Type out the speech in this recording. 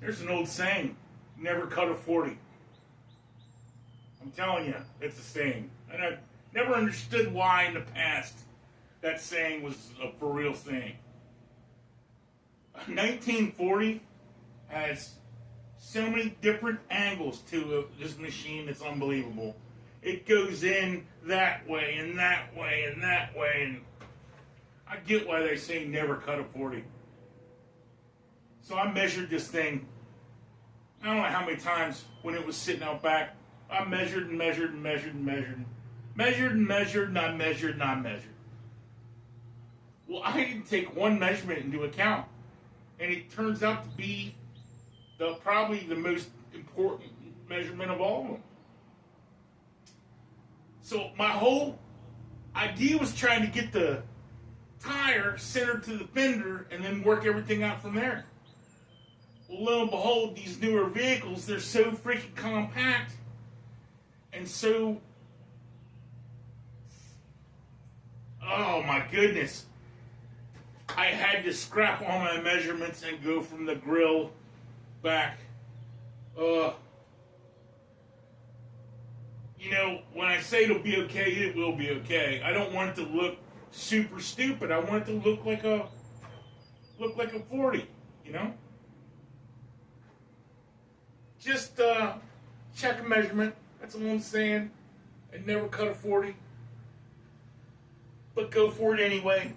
There's an old saying, never cut a 40. I'm telling you, it's a saying. And I never understood why in the past that saying was a for real saying. 1940 has so many different angles to this machine, it's unbelievable. It goes in that way and that way and that way, and I get why they say never cut a 40. So I measured this thing, I don't know how many times when it was sitting out back. I measured and measured and measured and measured. Measured and measured and I measured and I measured. Well, I didn't take one measurement into account. And it turns out to be probably the most important measurement of all of them. So my whole idea was trying to get the tire centered to the fender and then work everything out from there. Well, lo and behold, these newer vehicles, they're so freaking compact and so, oh my goodness. I had to scrap all my measurements and go from the grill back. You know, when I say it'll be okay, it will be okay. I don't want it to look super stupid. I want it to look like a 40, you know? Just check a measurement. That's all I'm saying. And never cut a 40. But go for it anyway.